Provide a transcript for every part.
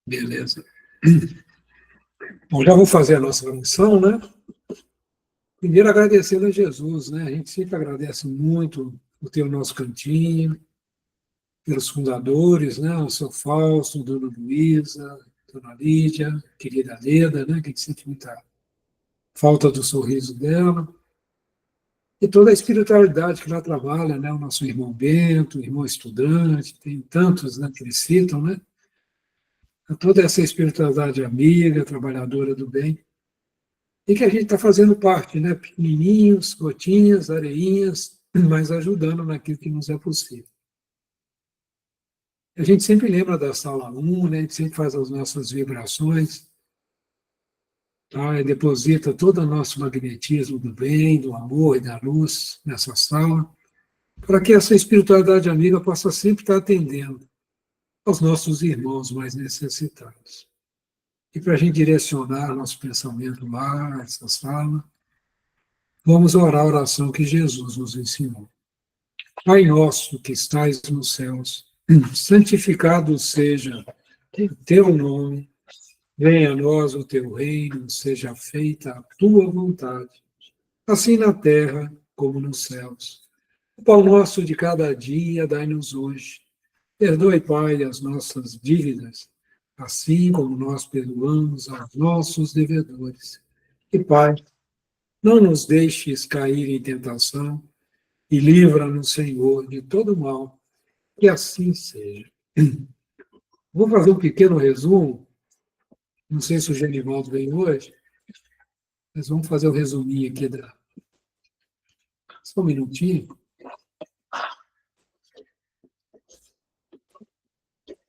Beleza. Bom, já vou fazer a nossa missão, né? Primeiro agradecendo a Jesus, né? A gente sempre agradece muito por ter o nosso cantinho, pelos fundadores, né? O seu Fausto, Dona Luísa, Dona Lídia, querida Leda, né? Que a gente sente muita falta do sorriso dela. E toda a espiritualidade que lá trabalha, né? O nosso irmão Bento, o irmão estudante, tem tantos, né, que eles citam, né? Toda essa espiritualidade amiga, trabalhadora do bem, e que a gente está fazendo parte, né? Pequenininhos, gotinhas, areinhas, mas ajudando naquilo que nos é possível. A gente sempre lembra da sala 1, né? A gente sempre faz as nossas vibrações, tá? E deposita todo o nosso magnetismo do bem, do amor e da luz nessa sala, para que essa espiritualidade amiga possa sempre estar atendendo aos nossos irmãos mais necessitados. E para a gente direcionar nosso pensamento lá, essa sala, vamos orar a oração que Jesus nos ensinou. Pai nosso que estais nos céus, santificado seja o teu nome, venha a nós o teu reino, seja feita a tua vontade, assim na terra como nos céus. O pão nosso de cada dia dai-nos hoje. Perdoe, Pai, as nossas dívidas, assim como nós perdoamos aos nossos devedores. E, Pai, não nos deixes cair em tentação e livra-nos, Senhor, de todo mal, que assim seja. Vou fazer um pequeno resumo, não sei se o Genivaldo vem hoje, mas vamos fazer o resuminho aqui. Só um minutinho.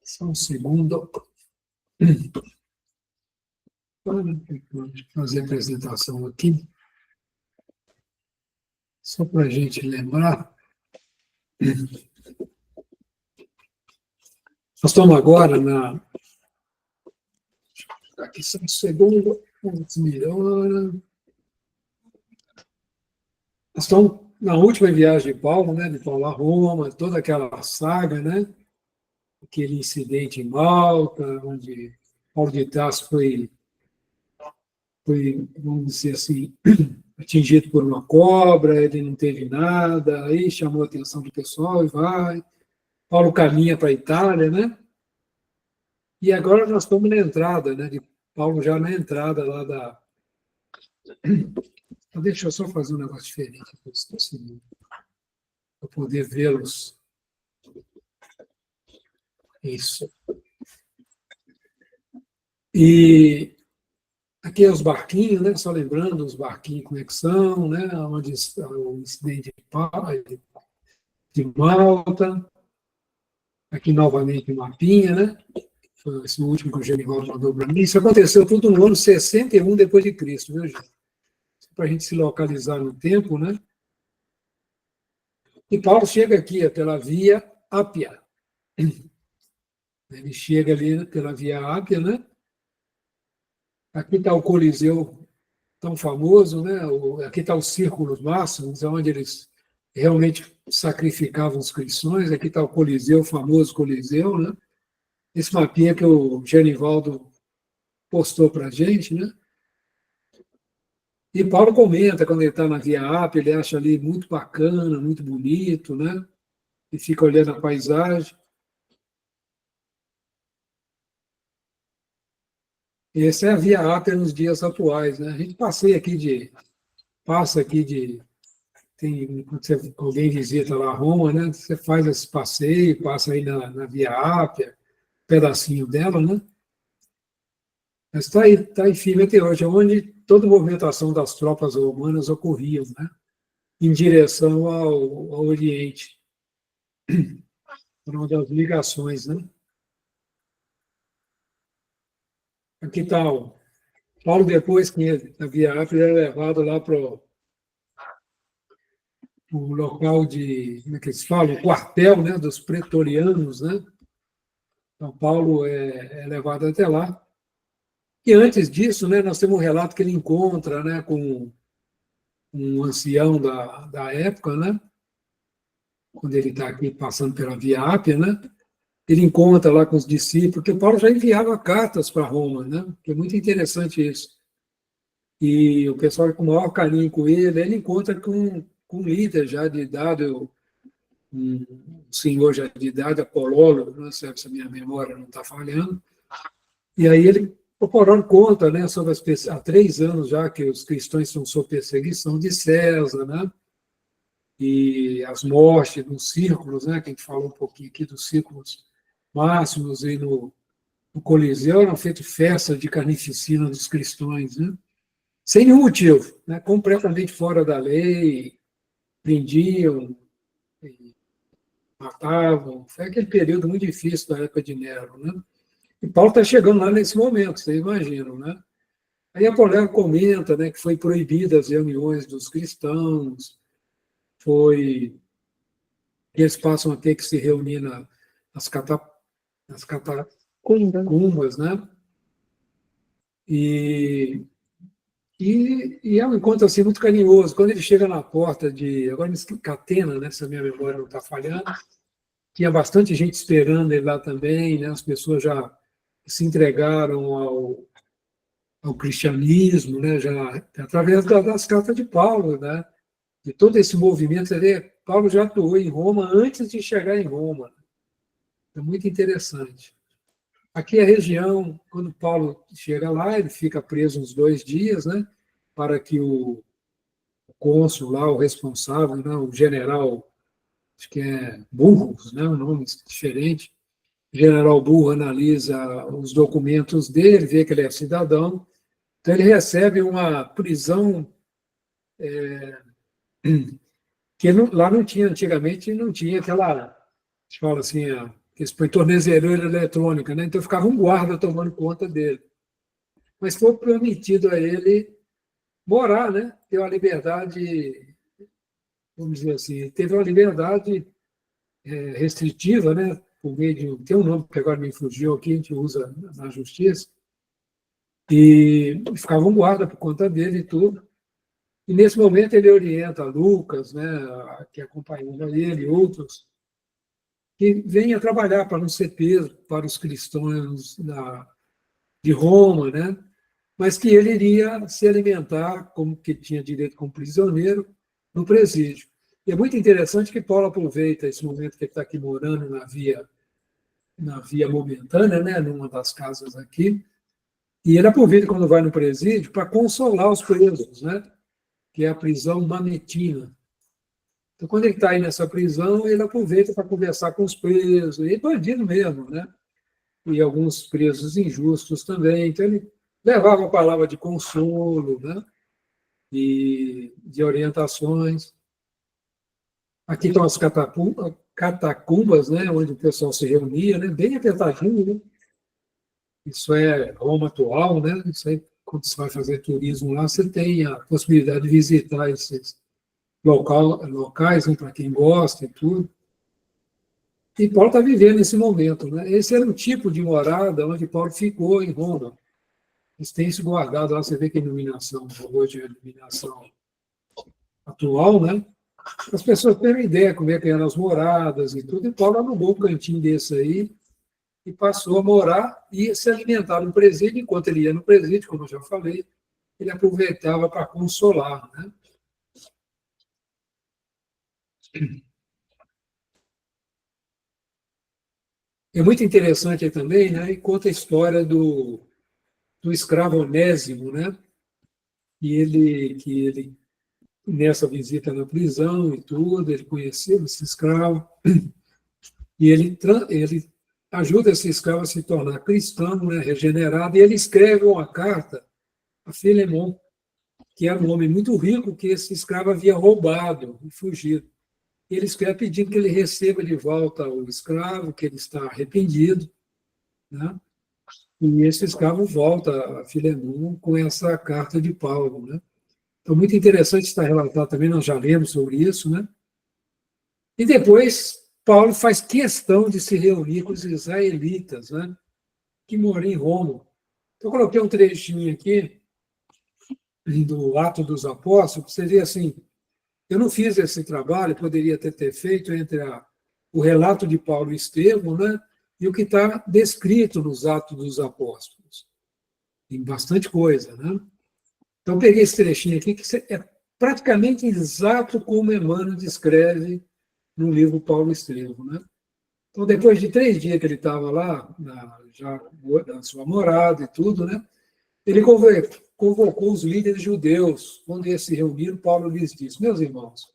Só um segundo. Vou fazer a apresentação aqui. Só para a gente lembrar. Nós estamos agora na. Aqui só um segundo. Vamos melhora. Nós estamos na última viagem de Paulo, né? De Paulo a Roma, toda aquela saga, né? Aquele incidente em Malta, onde Paulo de Tarso foi, vamos dizer assim, atingido por uma cobra, ele não teve nada, aí chamou a atenção do pessoal e vai. Paulo caminha para a Itália, né? E agora nós estamos na entrada, né? De Paulo já na entrada lá da. Deixa eu só fazer um negócio diferente para poder vê-los. Isso. E aqui é os barquinhos, né? Só lembrando, os barquinhos em conexão, né? Onde o incidente de Malta. Aqui novamente o mapinha, né? Foi esse último que o Genivaldo mandou para mim. Isso aconteceu tudo no ano 61 depois de Cristo, viu, gente? Para a gente se localizar no tempo, né? E Paulo chega aqui pela Via Ápia. Ele chega ali pela Via Ápia, né? Aqui está o Coliseu tão famoso, né? Aqui está os círculos máximos, onde eles realmente sacrificavam os cristãos. Aqui está o Coliseu, o famoso Coliseu, né? Esse mapinha que o Genivaldo postou para a gente, né? E Paulo comenta, quando ele está na Via Ápia, ele acha ali muito bacana, muito bonito, né? E fica olhando a paisagem. E essa é a Via Ápia nos dias atuais, né? A gente passa aqui de quando alguém visita lá Roma, né? Você faz esse passeio, passa aí na Via Ápia, um pedacinho dela, né? Mas está aí firme até hoje, onde toda a movimentação das tropas romanas ocorria, né? Em direção ao Oriente, por uma das ligações, né? Aqui está o Paulo, depois que a Via Ápia é levado lá para o local de, como é que eles falam, o quartel, né, dos pretorianos, né? Então, Paulo é levado até lá. E antes disso, né, nós temos um relato que ele encontra, né, com um ancião da época, né, quando ele está aqui passando pela Via Ápia, né, ele encontra lá com os discípulos, porque Paulo já enviava cartas para Roma, né? Que é muito interessante isso. E o pessoal com o maior carinho com ele encontra com um líder já de idade, um senhor já de idade, Apololo, não sei se a minha memória não está falhando, e aí o Apololo conta, né, sobre há 3 anos já que os cristãos estão sob perseguição de César, né? E as mortes nos círculos, né, que a gente falou um pouquinho aqui dos círculos máximos, e no Coliseu eram feitas festas de carnificina dos cristãos, né, sem nenhum motivo, né, completamente fora da lei, prendiam, matavam. Foi aquele período muito difícil da época de Nero. Né? E Paulo está chegando lá nesse momento, vocês imaginam. Né? Aí Apolero comenta, né, que foi proibidas as reuniões dos cristãos, eles passam a ter que se reunir nas catacumbas, né? E é um encontro assim, muito carinhoso. Quando ele chega na porta agora me esqueci, Catena, né, se a minha memória não está falhando, tinha bastante gente esperando ele lá também, né? As pessoas já se entregaram ao cristianismo, né? Já através das cartas de Paulo, né? De todo esse movimento. Paulo já atuou em Roma antes de chegar em Roma. É muito interessante. Aqui a região, quando Paulo chega lá, ele fica preso uns 2 dias, né? Para que o cônsul lá, o responsável, né? O general, acho que é Burros, né? Um nome diferente. O general Burro analisa os documentos dele, vê que ele é cidadão, então ele recebe uma prisão que lá não tinha, antigamente não tinha aquela, a gente fala assim, esse põe tornezeleira eletrônica, né? Então ficava um guarda tomando conta dele. Mas foi permitido a ele morar, né? Ter uma liberdade, vamos dizer assim, teve uma liberdade restritiva, né? Por meio tem um nome que agora me fugiu aqui, a gente usa na justiça, e ficava um guarda por conta dele e tudo. E nesse momento ele orienta Lucas, né, que acompanhava ele, e outros, que venha trabalhar para não ser peso para os cristãos de Roma, né, mas que ele iria se alimentar, como que tinha direito como prisioneiro, no presídio. E é muito interessante que Paulo aproveita esse momento que ele está aqui morando na via momentânea, né, numa das casas aqui, e ele aproveita quando vai no presídio para consolar os presos, né, que é a prisão mametina. Então, quando ele está aí nessa prisão, ele aproveita para conversar com os presos, e bandido mesmo, né? E alguns presos injustos também. Então, ele levava a palavra de consolo, né? E de orientações. Aqui estão as catacumbas, né? Onde o pessoal se reunia, né? Bem apertadinho, né? Isso é Roma atual, né? Isso aí, quando você vai fazer turismo lá, você tem a possibilidade de visitar esses locais, né, para quem gosta e tudo. E Paulo está vivendo esse momento. Né? Esse era o tipo de morada onde Paulo ficou em Roma. Eles têm isso guardado lá, você vê que a iluminação, hoje a iluminação atual, né? As pessoas têm uma ideia como é que eram as moradas e tudo, e Paulo alugou um cantinho desse aí e passou a morar e se alimentar no presídio. Enquanto ele ia no presídio, como eu já falei, ele aproveitava para consolar, né? É muito interessante aí também, né? E conta a história do escravo Onésimo, né? Que ele, nessa visita na prisão e tudo, ele conheceu esse escravo, e ele ajuda esse escravo a se tornar cristão, né? Regenerado, e ele escreve uma carta a Filemon, que era um homem muito rico que esse escravo havia roubado e fugido. E ele escreve pedindo que ele receba de volta o escravo, que ele está arrependido, né? E esse escravo volta a Filemon com essa carta de Paulo, né? Então, muito interessante está relatado também, nós já lemos sobre isso, né? E depois, Paulo faz questão de se reunir com os israelitas, né? Que moram em Roma. Então, eu coloquei um trechinho aqui do Ato dos Apóstolos, que seria assim: eu não fiz esse trabalho, poderia ter feito entre o relato de Paulo e Estevão, né? e o que está descrito nos Atos dos Apóstolos. Tem bastante coisa, né? Então, peguei esse trechinho aqui, que é praticamente exato como Emmanuel descreve no livro Paulo Estevão, né? Então, depois de 3 dias que ele estava lá, já na sua morada e tudo, né? Ele convocou os líderes judeus. Quando eles se reuniram, Paulo lhes disse: meus irmãos,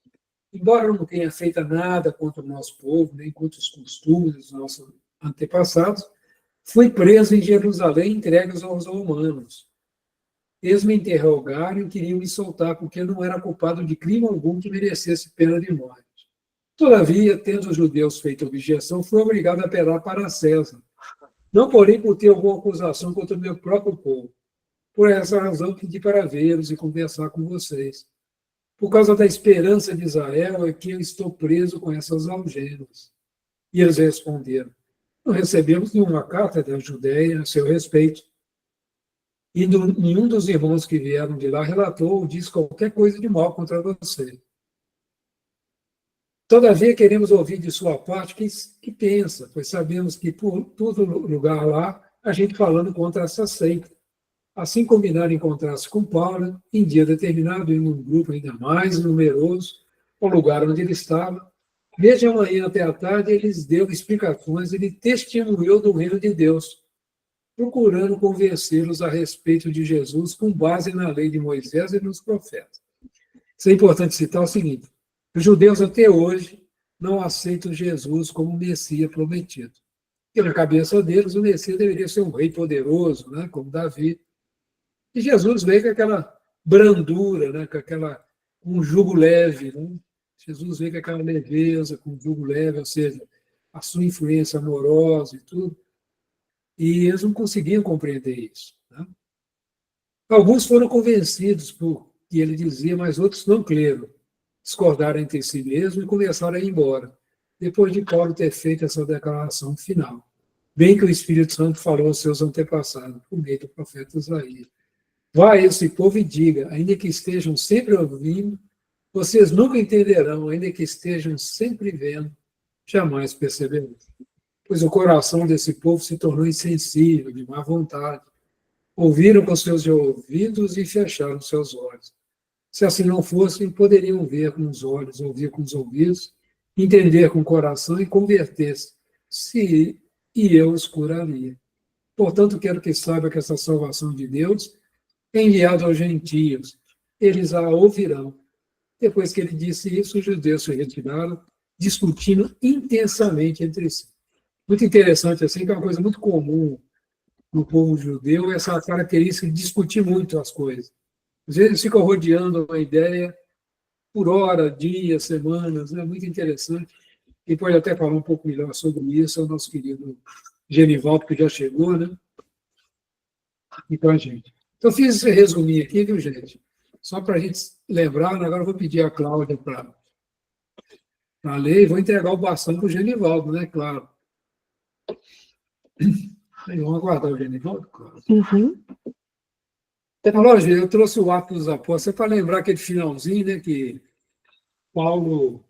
embora eu não tenha feito nada contra o nosso povo, nem contra os costumes dos nossos antepassados, fui preso em Jerusalém e entregue aos romanos. Eles me interrogaram e queriam me soltar, porque eu não era culpado de crime algum que merecesse pena de morte. Todavia, tendo os judeus feito objeção, fui obrigado a apelar para César. Não, porém, por ter alguma acusação contra o meu próprio povo. Por essa razão, pedi para vê-los e conversar com vocês. Por causa da esperança de Israel é que eu estou preso com essas algemas. E eles responderam: não recebemos nenhuma carta da Judéia a seu respeito. E nenhum dos irmãos que vieram de lá relatou ou disse qualquer coisa de mal contra você. Todavia, queremos ouvir de sua parte que pensa, pois sabemos que por todo lugar lá, a gente falando contra essa seita. Assim combinaram encontrar-se com Paulo, em dia determinado, em um grupo ainda mais numeroso, o lugar onde ele estava. Desde a manhã até a tarde, ele lhes deu explicações e lhe testemunhou do reino de Deus, procurando convencê-los a respeito de Jesus com base na lei de Moisés e nos profetas. Isso é importante citar o seguinte: os judeus até hoje não aceitam Jesus como o Messias prometido. Porque na cabeça deles, o Messias deveria ser um rei poderoso, né, como Davi. E Jesus veio com aquela brandura, né, com um jugo leve. Né? Jesus veio com aquela leveza, com um jugo leve, ou seja, a sua influência amorosa e tudo. E eles não conseguiam compreender isso. Né? Alguns foram convencidos por o que ele dizia, mas outros não creram. Discordaram entre si mesmos e começaram a ir embora, depois de Paulo ter feito essa declaração final. Bem que o Espírito Santo falou aos seus antepassados, por meio do profeta Isaías. Vá a esse povo e diga, ainda que estejam sempre ouvindo, vocês nunca entenderão, ainda que estejam sempre vendo, jamais perceberão. Pois o coração desse povo se tornou insensível, de má vontade. Ouviram com seus ouvidos e fecharam seus olhos. Se assim não fossem, poderiam ver com os olhos, ouvir com os ouvidos, entender com o coração e converter-se, e eu os curaria. Portanto, quero que saiba que essa salvação de Deus é enviada aos gentios. Eles a ouvirão. Depois que ele disse isso, os judeus se retiraram, discutindo intensamente entre si. Muito interessante, assim, que é uma coisa muito comum no povo judeu, essa característica de discutir muito as coisas. Às vezes eles ficam rodeando uma ideia por hora, dias, semanas, é muito interessante. E pode até falar um pouco melhor sobre isso, é o nosso querido Genivaldo, que já chegou, né? E com a gente. Então, fiz esse resuminho aqui, viu, gente? Só para a gente lembrar, agora eu vou pedir a Cláudia para ler e vou entregar o bastão para o Genivaldo, né? Claro. Aí, vamos aguardar o Genivaldo, claro. Uhum. Lógico, eu trouxe o Atos dos Apóstolos para lembrar aquele finalzinho, né, que Paulo.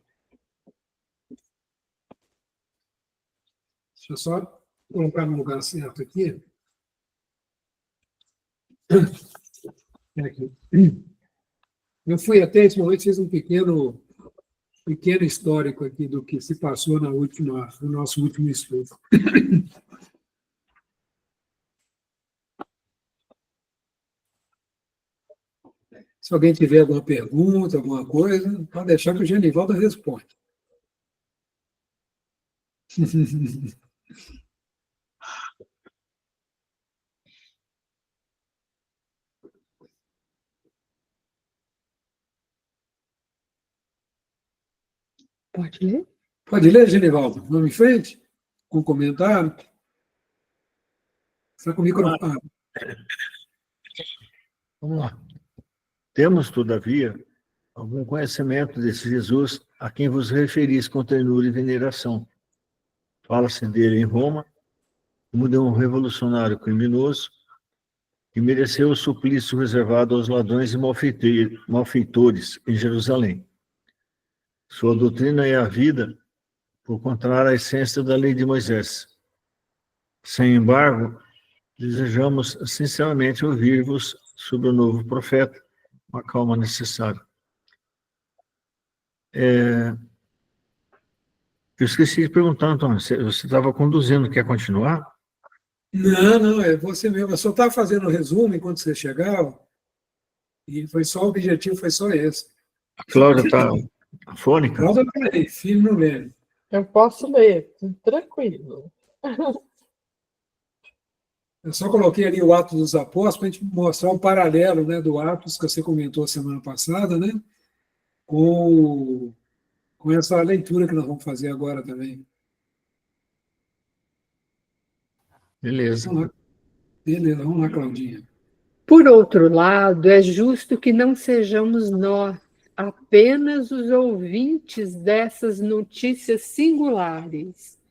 Deixa eu só colocar no lugar certo aqui. Aqui. Eu fui até esse momento, fiz um pequeno histórico aqui do que se passou no nosso último estudo. Se alguém tiver alguma pergunta, alguma coisa, pode deixar que o Genivaldo responde. Pode ler? Pode ler, Genivaldo? Vamos em frente? Com comentário? Está com o microfone. Vamos lá. Temos, todavia, algum conhecimento desse Jesus a quem vos referis com ternura e veneração. Fala-se dele em Roma, como de um revolucionário criminoso que mereceu o suplício reservado aos ladrões e malfeitores em Jerusalém. Sua doutrina é a vida, por contrário à essência da lei de Moisés. Sem embargo, desejamos sinceramente ouvir-vos sobre o novo profeta, uma calma necessária. Eu esqueci de perguntar, Antônio, você estava conduzindo, quer continuar? Não, é você mesmo. Eu só estava fazendo o resumo enquanto você chegava, e foi só o objetivo, foi só esse. A Cláudia está afônica? Cláudia, peraí, filho não lembro. Eu posso ler, tranquilo. Eu só coloquei ali o Atos dos Apóstolos para a gente mostrar um paralelo, né, do Atos que você comentou semana passada, né, com, com essa leitura que nós vamos fazer agora também. Beleza. Vamos lá, beleza, vamos lá, Claudinha. Por outro lado, é justo que não sejamos nós apenas os ouvintes dessas notícias singulares.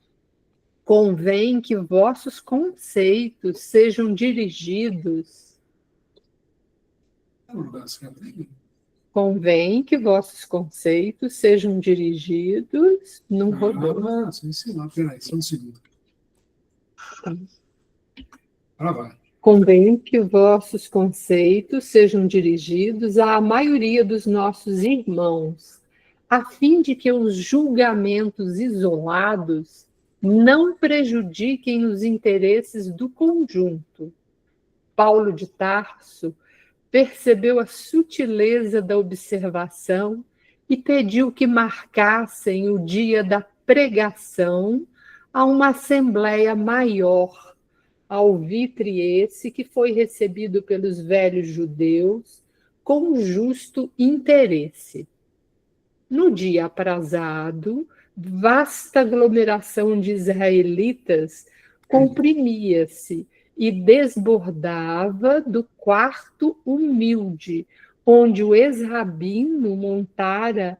Convém que vossos conceitos sejam dirigidos. Convém que vossos conceitos sejam dirigidos no rodou. Sim, peraí, só um segundo. Vai. Convém que vossos conceitos sejam dirigidos à maioria dos nossos irmãos, a fim de que os julgamentos isolados não prejudiquem os interesses do conjunto. Paulo de Tarso percebeu a sutileza da observação e pediu que marcassem o dia da pregação a uma assembleia maior, alvitre esse que foi recebido pelos velhos judeus com justo interesse. No dia aprazado, vasta aglomeração de israelitas comprimia-se e desbordava do quarto humilde, onde o ex-rabino montara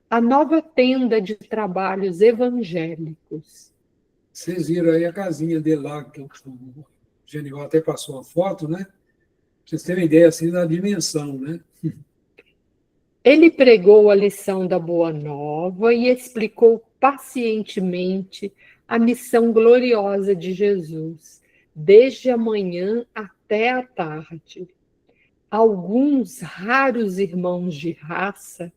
a nova tenda de trabalhos evangélicos. Vocês viram aí a casinha dele lá, que o Genival até passou a foto, né? Pra vocês terem ideia assim da dimensão, né? Ele pregou a lição da Boa Nova e explicou pacientemente a missão gloriosa de Jesus, desde a manhã até a tarde. Alguns raros irmãos de raça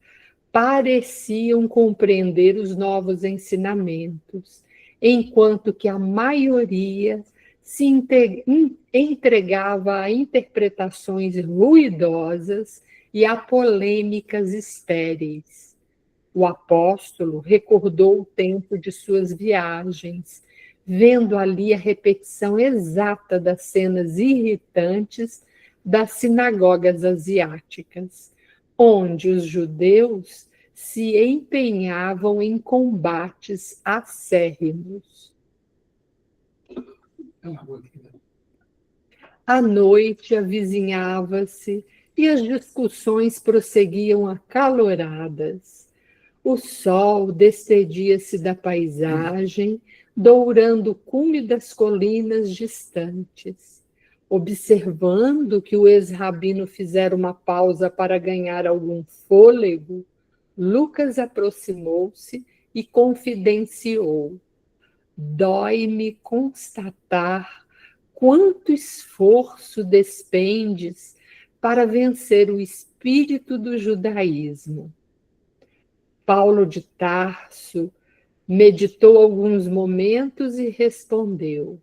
pareciam compreender os novos ensinamentos, enquanto que a maioria se entregava a interpretações ruidosas e a polêmicas estéreis. O apóstolo recordou o tempo de suas viagens, vendo ali a repetição exata das cenas irritantes das sinagogas asiáticas, onde os judeus se empenhavam em combates acérrimos. A noite avizinhava-se e as discussões prosseguiam acaloradas. O sol despedia-se da paisagem, dourando o cume das colinas distantes. Observando que o ex-rabino fizera uma pausa para ganhar algum fôlego, Lucas aproximou-se e confidenciou: dói-me constatar quanto esforço despendes para vencer o espírito do judaísmo. Paulo de Tarso meditou alguns momentos e respondeu: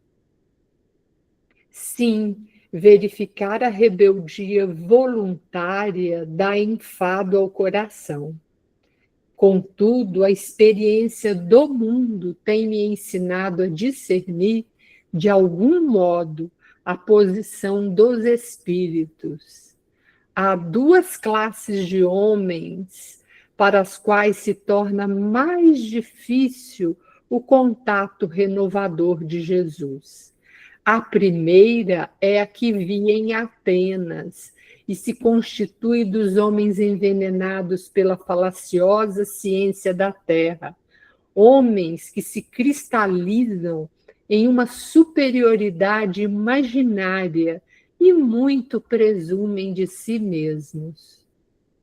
sim, verificar a rebeldia voluntária dá enfado ao coração. Contudo, a experiência do mundo tem me ensinado a discernir, de algum modo, a posição dos espíritos. Há duas classes de homens para as quais se torna mais difícil o contato renovador de Jesus. A primeira é a que vi em Atenas e se constitui dos homens envenenados pela falaciosa ciência da terra, homens que se cristalizam em uma superioridade imaginária e muito presumem de si mesmos.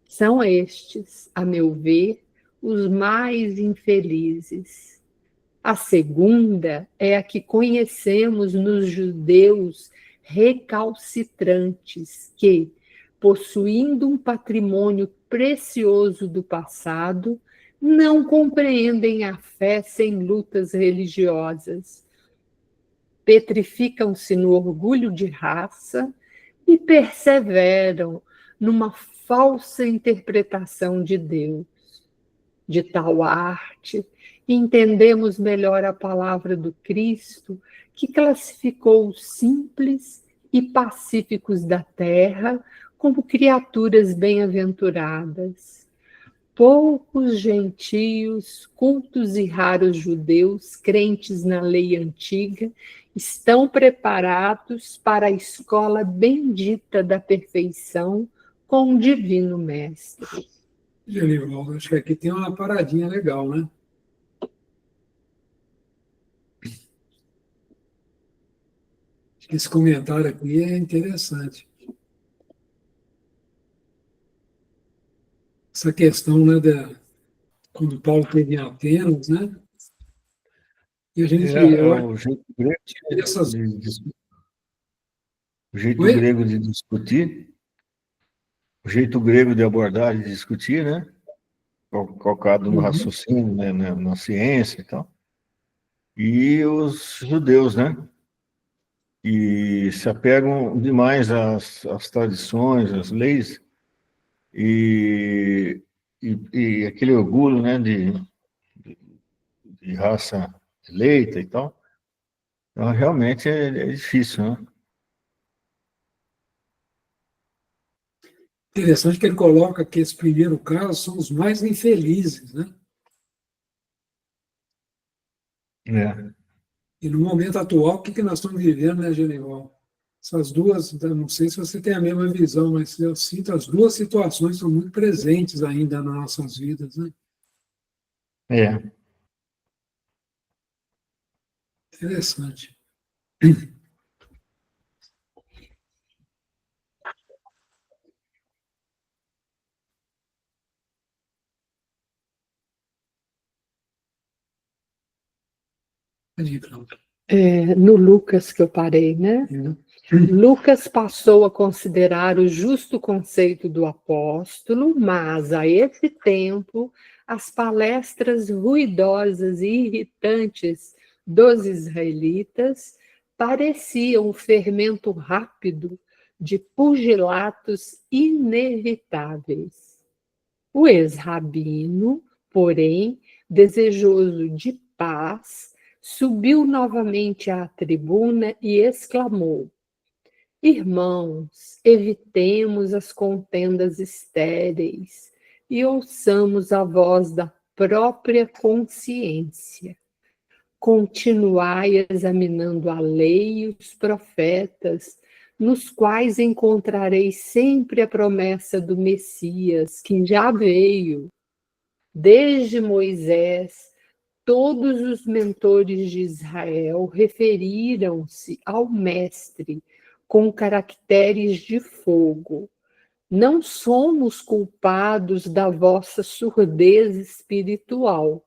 São estes, a meu ver, os mais infelizes. A segunda é a que conhecemos nos judeus recalcitrantes, que, possuindo um patrimônio precioso do passado, não compreendem a fé sem lutas religiosas. Petrificam-se no orgulho de raça e perseveram numa falsa interpretação de Deus. De tal arte, entendemos melhor a palavra do Cristo, que classificou os simples e pacíficos da terra como criaturas bem-aventuradas. Poucos gentios, cultos e raros judeus, crentes na lei antiga, estão preparados para a escola bendita da perfeição com o Divino Mestre. Genivaldo, acho que aqui tem uma paradinha legal, né? Esse comentário aqui é interessante. Essa questão, né, quando Paulo esteve em Atenas, né? E a gente, eu acho O jeito grego que essas... o jeito Oi? grego de discutir, o jeito grego de abordar e discutir, né? Colocado no raciocínio, né, na ciência e tal. E os judeus, né? E se apegam demais às tradições, às leis, e aquele orgulho, né, de raça eleita e tal. Então, realmente é difícil, né? Interessante que ele coloca que esse primeiro caso são os mais infelizes, né? É. E no momento atual, o que nós estamos vivendo, né, Genival? Essas duas, não sei se você tem a mesma visão, mas eu sinto as duas situações são muito presentes ainda nas nossas vidas, né? É. Interessante. No Lucas que eu parei, né? Lucas passou a considerar o justo conceito do apóstolo, mas, a esse tempo, as palestras ruidosas e irritantes dos israelitas pareciam um fermento rápido de pugilatos inevitáveis. O ex-rabino, porém, desejoso de paz, subiu novamente à tribuna e exclamou: Irmãos, evitemos as contendas estéreis e ouçamos a voz da própria consciência. Continuai examinando a lei e os profetas, nos quais encontrareis sempre a promessa do Messias, que já veio. Desde Moisés, todos os mentores de Israel referiram-se ao Mestre com caracteres de fogo. Não somos culpados da vossa surdez espiritual.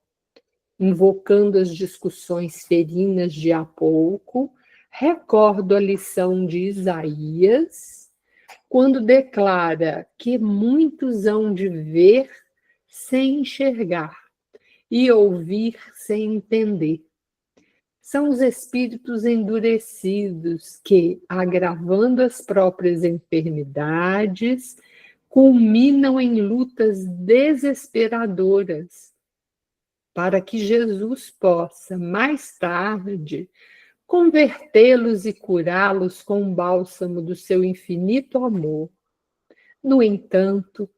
Invocando as discussões ferinas de há pouco, recordo a lição de Isaías, quando declara que muitos hão de ver sem enxergar e ouvir sem entender. São os espíritos endurecidos que, agravando as próprias enfermidades, culminam em lutas desesperadoras, para que Jesus possa, mais tarde, convertê-los e curá-los com o bálsamo do seu infinito amor. No entanto,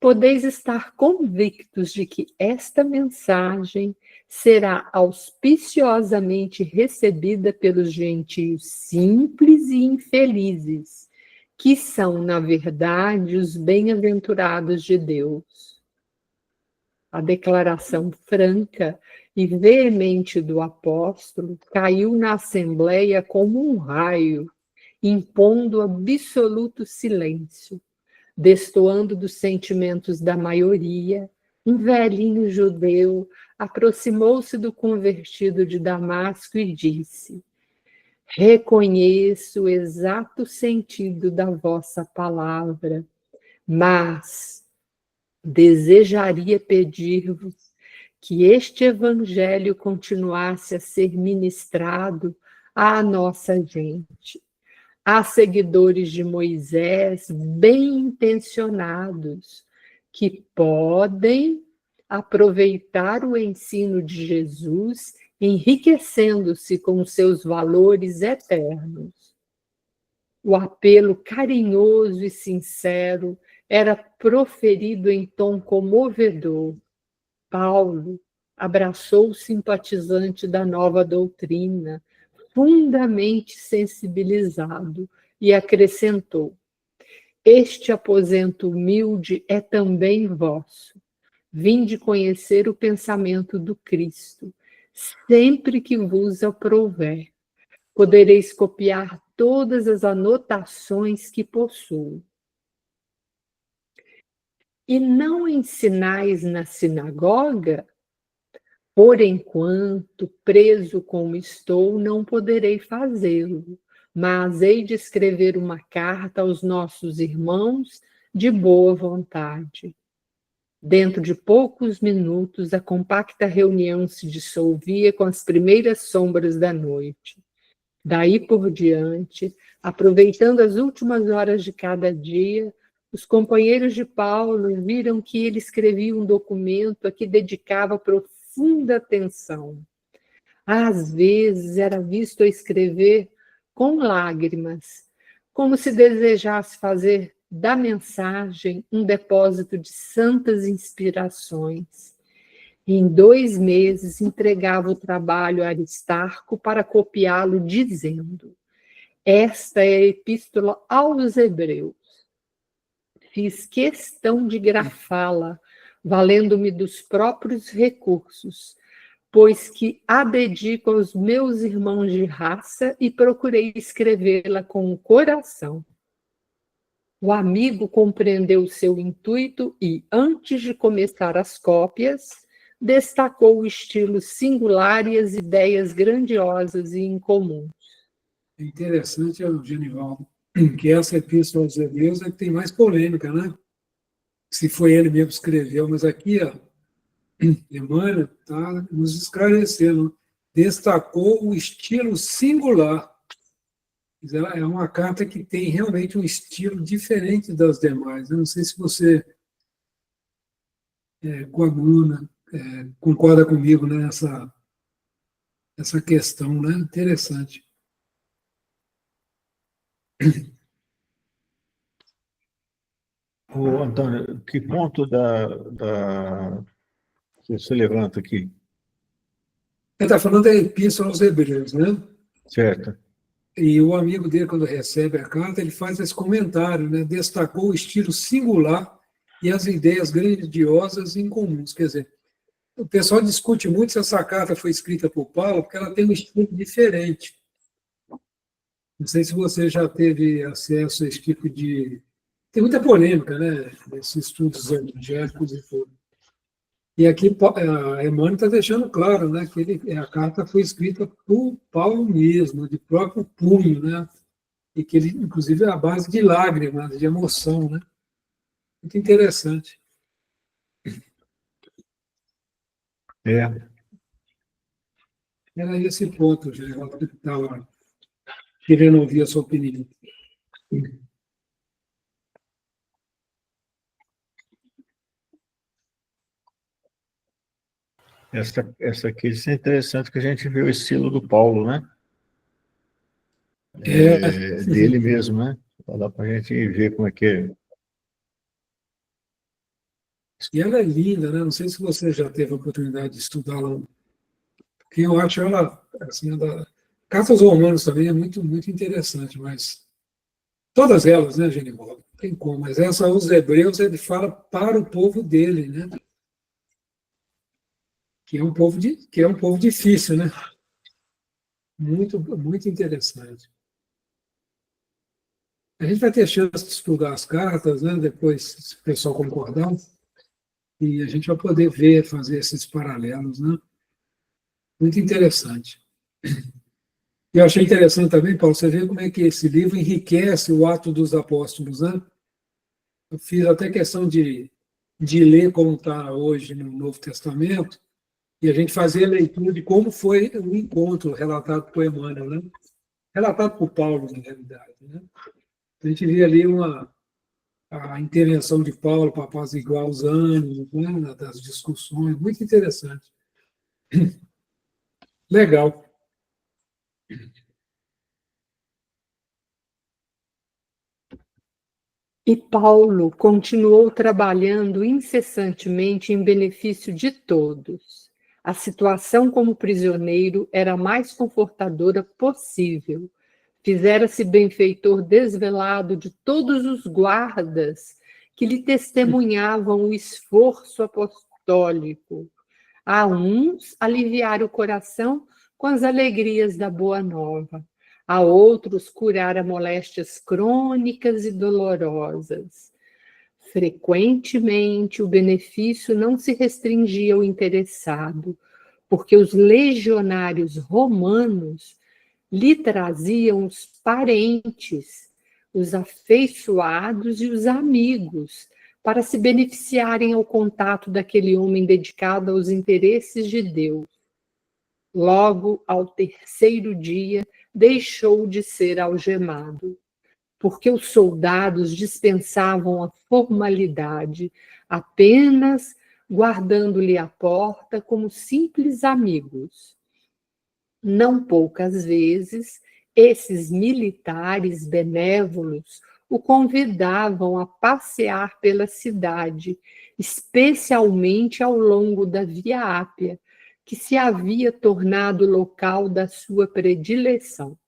podeis estar convictos de que esta mensagem será auspiciosamente recebida pelos gentios simples e infelizes, que são, na verdade, os bem-aventurados de Deus. A declaração franca e veemente do apóstolo caiu na assembleia como um raio, impondo absoluto silêncio. Destoando dos sentimentos da maioria, um velhinho judeu aproximou-se do convertido de Damasco e disse: reconheço o exato sentido da vossa palavra, mas desejaria pedir-vos que este evangelho continuasse a ser ministrado à nossa gente, a seguidores de Moisés bem intencionados, que podem aproveitar o ensino de Jesus, enriquecendo-se com seus valores eternos. O apelo carinhoso e sincero era proferido em tom comovedor. Paulo abraçou o simpatizante da nova doutrina, fundamente sensibilizado, e acrescentou: este aposento humilde é também vosso. Vinde conhecer o pensamento do Cristo. Sempre que vos aprouver, podereis copiar todas as anotações que possuo. E não ensinais na sinagoga? Por enquanto, preso como estou, não poderei fazê-lo, mas hei de escrever uma carta aos nossos irmãos de boa vontade. Dentro de poucos minutos, a compacta reunião se dissolvia com as primeiras sombras da noite. Daí por diante, aproveitando as últimas horas de cada dia, os companheiros de Paulo viram que ele escrevia um documento a que dedicava profunda atenção. Às vezes era visto a escrever com lágrimas, como se desejasse fazer da mensagem um depósito de santas inspirações. Em 2 meses entregava o trabalho a Aristarco para copiá-lo, dizendo: esta é a epístola aos Hebreus. Fiz questão de grafá-la, valendo-me dos próprios recursos, pois que abdico aos meus irmãos de raça e procurei escrevê-la com o coração. O amigo compreendeu o seu intuito e, antes de começar as cópias, destacou o estilo singular e as ideias grandiosas e incomuns. É interessante, Genivaldo, que essa epístola aos Hebreus é que tem mais polêmica, né? Se foi ele mesmo que escreveu, mas aqui, ó, Emmanuel está nos esclarecendo, destacou o estilo singular. É uma carta que tem realmente um estilo diferente das demais. Eu não sei se você, coaduna, concorda comigo nessa essa questão, né? Interessante. Ô, Antônio, que ponto que você levanta aqui? Ele está falando da Epístola aos Hebreus, né? Certo. E o amigo dele, quando recebe a carta, ele faz esse comentário, né? Destacou o estilo singular e as ideias grandiosas e incomuns. Quer dizer, o pessoal discute muito se essa carta foi escrita por Paulo, porque ela tem um estilo diferente. Não sei se você já teve acesso a esse tipo de... Tem muita polêmica, né? Nesses estudos evangélicos e tudo. E aqui a Emmanuel está deixando claro, né, que a carta foi escrita por Paulo mesmo, de próprio punho, né? E que ele, inclusive, é a base de lágrimas, de emoção, né? Muito interessante. É. Era esse ponto, Geraldo, que estava querendo ouvir a sua opinião. Essa aqui é interessante que a gente vê o estilo do Paulo, né? Dele mesmo, né? Dá para a gente ver como é que é. E ela é linda, né? Não sei se você já teve a oportunidade de estudá-la, porque eu acho ela, assim, Carta aos Romanos também é muito, muito interessante, mas todas elas, né, Genivaldo? Não tem como, mas essa aos Hebreus ele fala para o povo dele, né? Que é um povo difícil, né? Muito, muito interessante. A gente vai ter chance de estudar as cartas, né? Depois, se o pessoal concordar. E a gente vai poder ver, fazer esses paralelos, né? Muito interessante. E eu achei interessante também, Paulo, você vê como é que esse livro enriquece o Atos dos Apóstolos, né? Eu fiz até questão de ler como está hoje no Novo Testamento, e a gente fazer a leitura de como foi o encontro relatado por Emmanuel, né? Relatado por Paulo, na realidade, né? A gente vê ali a intervenção de Paulo para apaziguar os ânimos, né, das discussões, muito interessante. Legal. E Paulo continuou trabalhando incessantemente em benefício de todos. A situação como prisioneiro era a mais confortadora possível. Fizera-se benfeitor desvelado de todos os guardas que lhe testemunhavam o esforço apostólico. A uns aliviar o coração com as alegrias da boa nova, a outros curar moléstias crônicas e dolorosas. Frequentemente, o benefício não se restringia ao interessado, porque os legionários romanos lhe traziam os parentes, os afeiçoados e os amigos, para se beneficiarem ao contato daquele homem dedicado aos interesses de Deus. Logo, ao terceiro dia, deixou de ser algemado, porque os soldados dispensavam a formalidade, apenas guardando-lhe a porta como simples amigos. Não poucas vezes, esses militares benévolos o convidavam a passear pela cidade, especialmente ao longo da Via Ápia, que se havia tornado o local da sua predileção.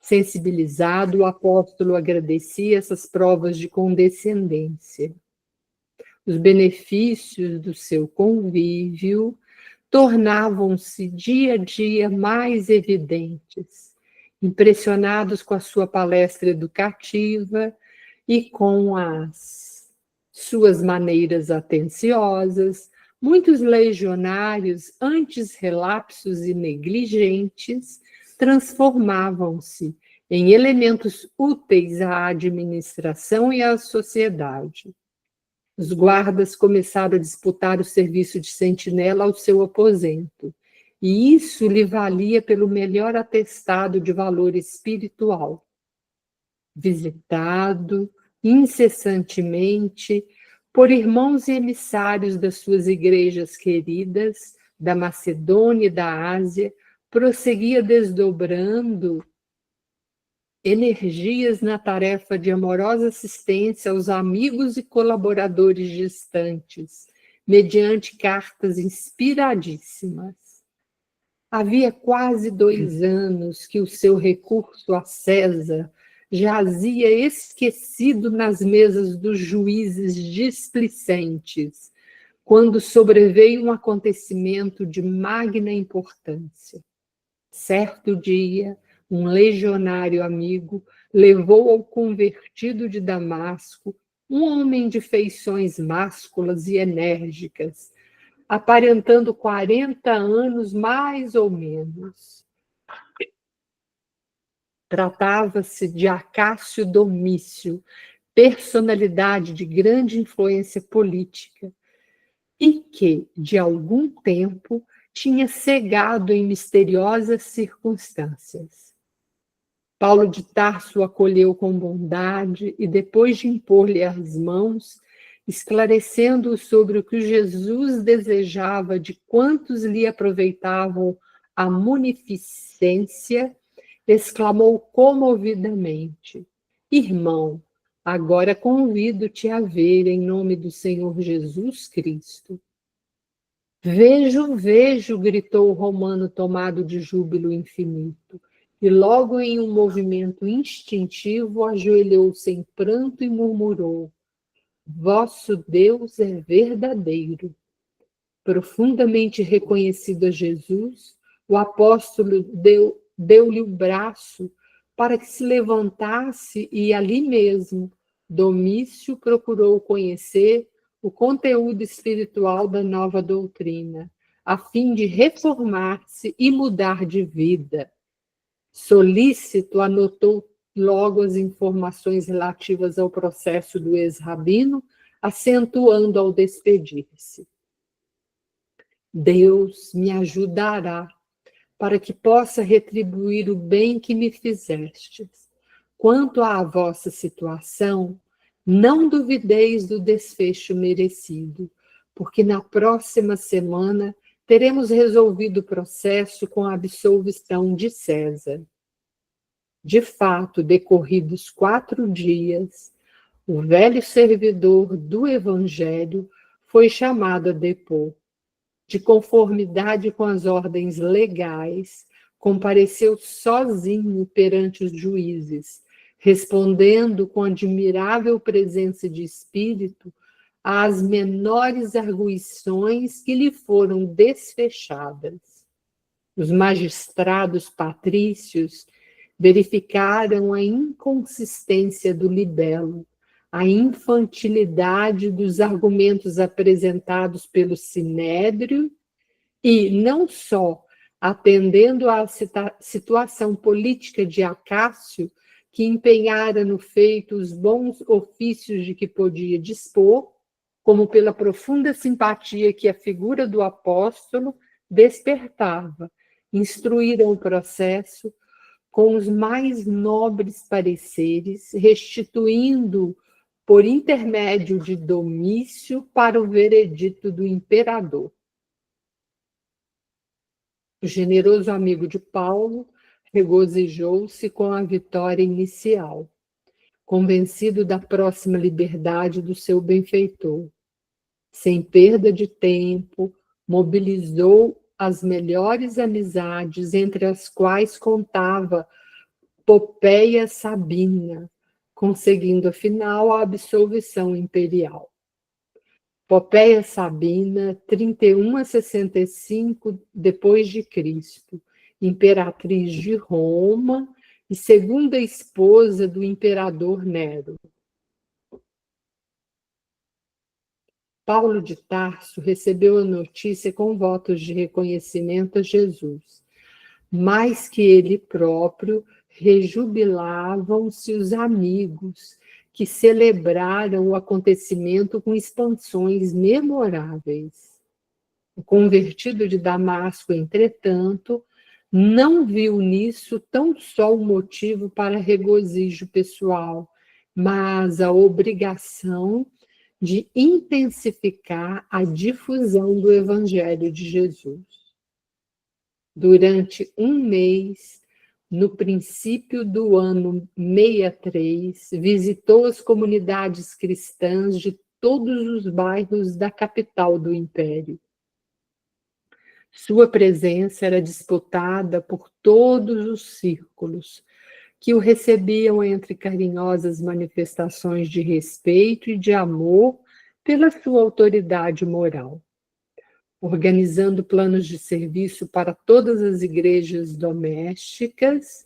Sensibilizado, o apóstolo agradecia essas provas de condescendência. Os benefícios do seu convívio tornavam-se dia a dia mais evidentes, impressionados com a sua palestra educativa e com as suas maneiras atenciosas. Muitos legionários, antes relapsos e negligentes, transformavam-se em elementos úteis à administração e à sociedade. Os guardas começaram a disputar o serviço de sentinela ao seu aposento, e isso lhe valia pelo melhor atestado de valor espiritual. Visitado incessantemente por irmãos e emissários das suas igrejas queridas, da Macedônia e da Ásia, prosseguia desdobrando energias na tarefa de amorosa assistência aos amigos e colaboradores distantes, mediante cartas inspiradíssimas. Havia quase 2 anos que o seu recurso a César jazia esquecido nas mesas dos juízes displicentes, quando sobreveio um acontecimento de magna importância. Certo dia, um legionário amigo levou ao convertido de Damasco, um homem de feições másculas e enérgicas, aparentando 40 anos mais ou menos. Tratava-se de Acácio Domício, personalidade de grande influência política, e que, de algum tempo, tinha cegado em misteriosas circunstâncias. Paulo de Tarso o acolheu com bondade e, depois de impor-lhe as mãos, esclarecendo-o sobre o que Jesus desejava de quantos lhe aproveitavam a munificência, exclamou comovidamente: Irmão, agora convido-te a ver em nome do Senhor Jesus Cristo. Vejo, vejo, gritou o romano tomado de júbilo infinito, e logo em um movimento instintivo ajoelhou-se em pranto e murmurou: Vosso Deus é verdadeiro. Profundamente reconhecido a Jesus, o apóstolo deu-lhe o braço para que se levantasse e ali mesmo Domício procurou conhecer o conteúdo espiritual da nova doutrina, a fim de reformar-se e mudar de vida. Solícito, anotou logo as informações relativas ao processo do ex-rabino, acentuando ao despedir-se: Deus me ajudará para que possa retribuir o bem que me fizestes. Quanto à vossa situação, não duvideis do desfecho merecido, porque na próxima semana teremos resolvido o processo com a absolvição de César. De fato, decorridos 4 dias, o velho servidor do Evangelho foi chamado a depor. De conformidade com as ordens legais, compareceu sozinho perante os juízes, respondendo com admirável presença de espírito às menores arguições que lhe foram desfechadas. Os magistrados patrícios verificaram a inconsistência do libelo, a infantilidade dos argumentos apresentados pelo Sinédrio e, não só atendendo à situação política de Acácio, que empenhara no feito os bons ofícios de que podia dispor, como pela profunda simpatia que a figura do apóstolo despertava, instruíram o processo com os mais nobres pareceres, restituindo por intermédio de Domício para o veredito do imperador. O generoso amigo de Paulo regozijou-se com a vitória inicial, convencido da próxima liberdade do seu benfeitor. Sem perda de tempo, mobilizou as melhores amizades, entre as quais contava Popéia Sabina, conseguindo, afinal, a absolvição imperial. Popéia Sabina, 31 a 65 depois de Cristo, imperatriz de Roma e segunda esposa do imperador Nero. Paulo de Tarso recebeu a notícia com votos de reconhecimento a Jesus. Mais que ele próprio, rejubilavam-se os amigos, que celebraram o acontecimento com expansões memoráveis. O convertido de Damasco, entretanto, não viu nisso tão só um motivo para regozijo pessoal, mas a obrigação de intensificar a difusão do Evangelho de Jesus. Durante um mês, no princípio do ano 63, visitou as comunidades cristãs de todos os bairros da capital do Império. Sua presença era disputada por todos os círculos, que o recebiam entre carinhosas manifestações de respeito e de amor pela sua autoridade moral. Organizando planos de serviço para todas as igrejas domésticas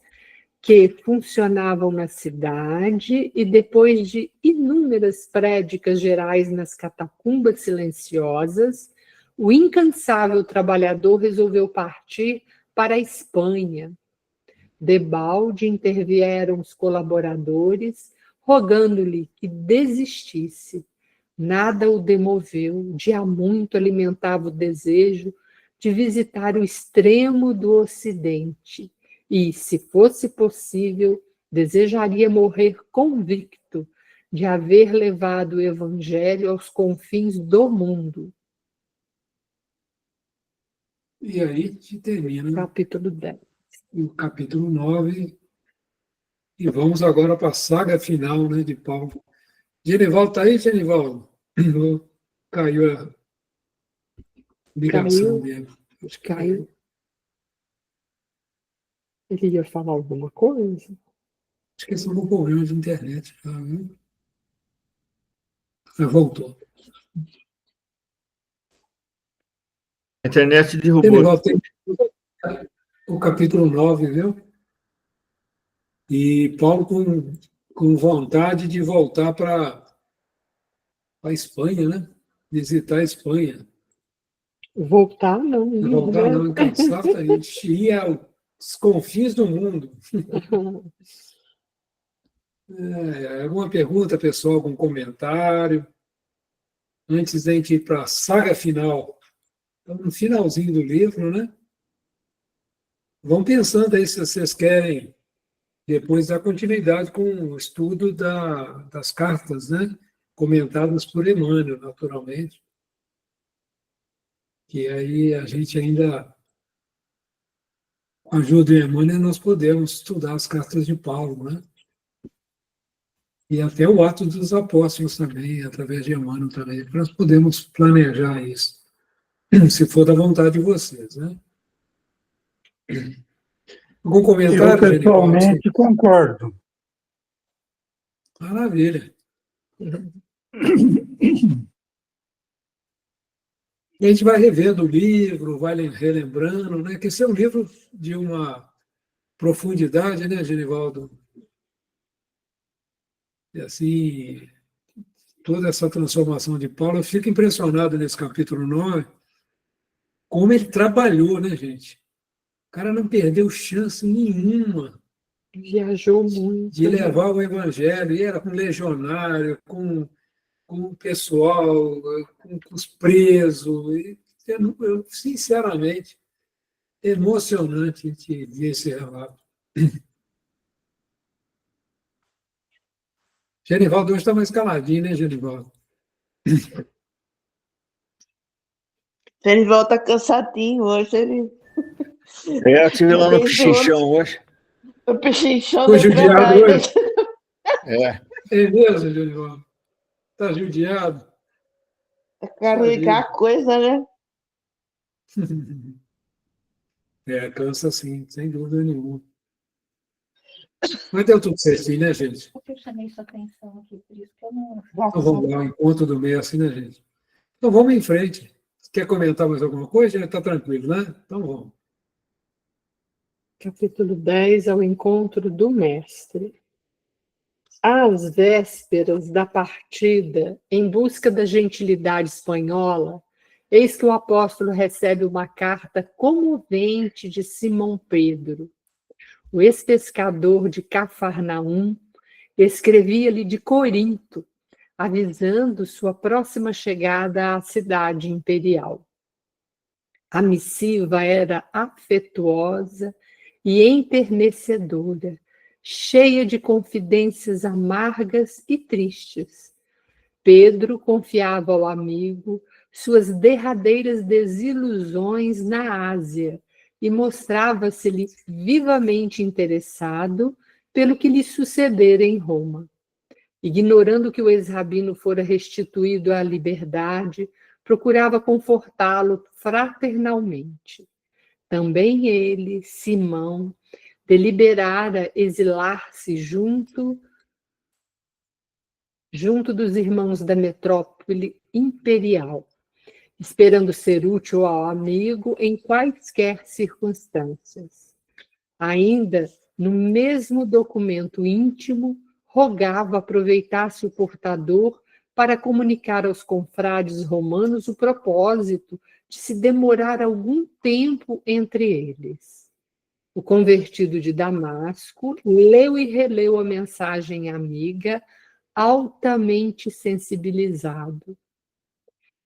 que funcionavam na cidade e, depois de inúmeras prédicas gerais nas catacumbas silenciosas, o incansável trabalhador resolveu partir para a Espanha. Debalde intervieram os colaboradores, rogando-lhe que desistisse. Nada o demoveu, de há muito alimentava o desejo de visitar o extremo do Ocidente e, se fosse possível, desejaria morrer convicto de haver levado o Evangelho aos confins do mundo. E aí que termina Capítulo 10. o capítulo 9. E vamos agora para a saga final, né, de Paulo. Genivaldo está aí, Genivaldo? Caiu a ligação dele. Acho que caiu. Ele ia falar alguma coisa? Acho que esse é um problema de internet. Tá, né? Voltou. A internet derrubou. Genivaldo tem o capítulo 9, viu? E Paulo com vontade de voltar para a Espanha, né? visitar a Espanha. Voltar não, Não voltar né? não, cansado, a gente ia aos confins do mundo. Alguma pergunta, pessoal, algum comentário? Antes da gente ir para a saga final, estamos no finalzinho do livro, né? Vão pensando aí se vocês querem depois dar continuidade com o estudo das cartas, né? Comentadas por Emmanuel, naturalmente. Que aí a gente ainda, com a ajuda do Emmanuel, nós podemos estudar as cartas de Paulo, né? E até o Atos dos Apóstolos também, através de Emmanuel também. Nós podemos planejar isso, se for da vontade de vocês, né? Algum Eu comentário, Genivaldo? pessoalmente concordo. Maravilha. E a gente vai revendo o livro, vai relembrando, né? Que esse é um livro de uma profundidade, né, Genivaldo? E assim, toda essa transformação de Paulo, eu fico impressionado nesse capítulo 9, como ele trabalhou, né, gente? O cara não perdeu chance nenhuma Viajou muito. de levar o evangelho, e era com legionário, com o pessoal, com os presos. E sinceramente, emocionante a gente ver esse relato. Genivaldo hoje está mais caladinho, né, Genivaldo? Ele volta cansadinho hoje, ele Eu estive lá no Desde Pichinchão hoje. o pechinchão Foi do judiado trabalho. hoje? É, É mesmo, Genivaldo? Está judiado? Pra carregar a coisa, né? Cansa sim, sem dúvida nenhuma. Mas deu tudo certinho, né, gente? Porque eu chamei sua atenção aqui, por isso que eu não. Então vamos lá, o encontro do mês, assim, né, gente? Então vamos em frente. Quer comentar mais alguma coisa? Está tranquilo, né? Então vamos. Capítulo 10, ao encontro do Mestre. Às vésperas da partida, em busca da gentilidade espanhola, eis que o apóstolo recebe uma carta comovente de Simão Pedro. O ex-pescador de Cafarnaum escrevia-lhe de Corinto, avisando sua próxima chegada à cidade imperial. A missiva era afetuosa e enternecedora, cheia de confidências amargas e tristes. Pedro confiava ao amigo suas derradeiras desilusões na Ásia e mostrava-se-lhe vivamente interessado pelo que lhe sucedera em Roma. Ignorando que o ex-rabino fora restituído à liberdade, procurava confortá-lo fraternalmente. Também ele, Simão, deliberara exilar-se junto dos irmãos da metrópole imperial, esperando ser útil ao amigo em quaisquer circunstâncias. Ainda no mesmo documento íntimo, rogava aproveitasse o portador para comunicar aos confrades romanos o propósito de se demorar algum tempo entre eles. O convertido de Damasco leu e releu a mensagem amiga, altamente sensibilizado.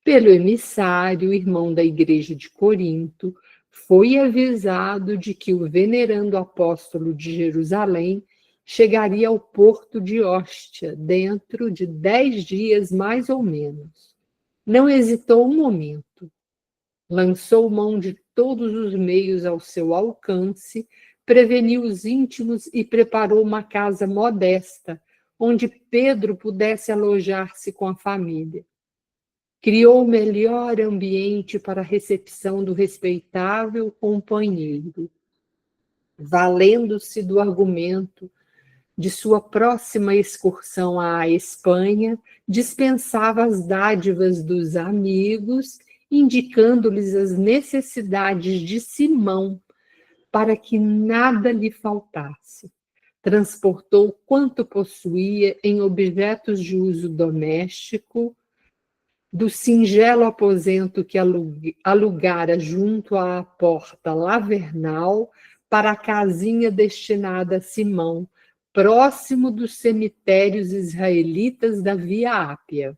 Pelo emissário, irmão da igreja de Corinto, foi avisado de que o venerando apóstolo de Jerusalém chegaria ao porto de Hóstia dentro de 10 dias, mais ou menos. Não hesitou um momento. Lançou mão de todos os meios ao seu alcance, preveniu os íntimos e preparou uma casa modesta, onde Pedro pudesse alojar-se com a família. Criou o melhor ambiente para a recepção do respeitável companheiro. Valendo-se do argumento de sua próxima excursão à Espanha, dispensava as dádivas dos amigos, indicando-lhes as necessidades de Simão, para que nada lhe faltasse. Transportou quanto possuía em objetos de uso doméstico, do singelo aposento que alugara junto à porta lavernal para a casinha destinada a Simão, próximo dos cemitérios israelitas da Via Ápia.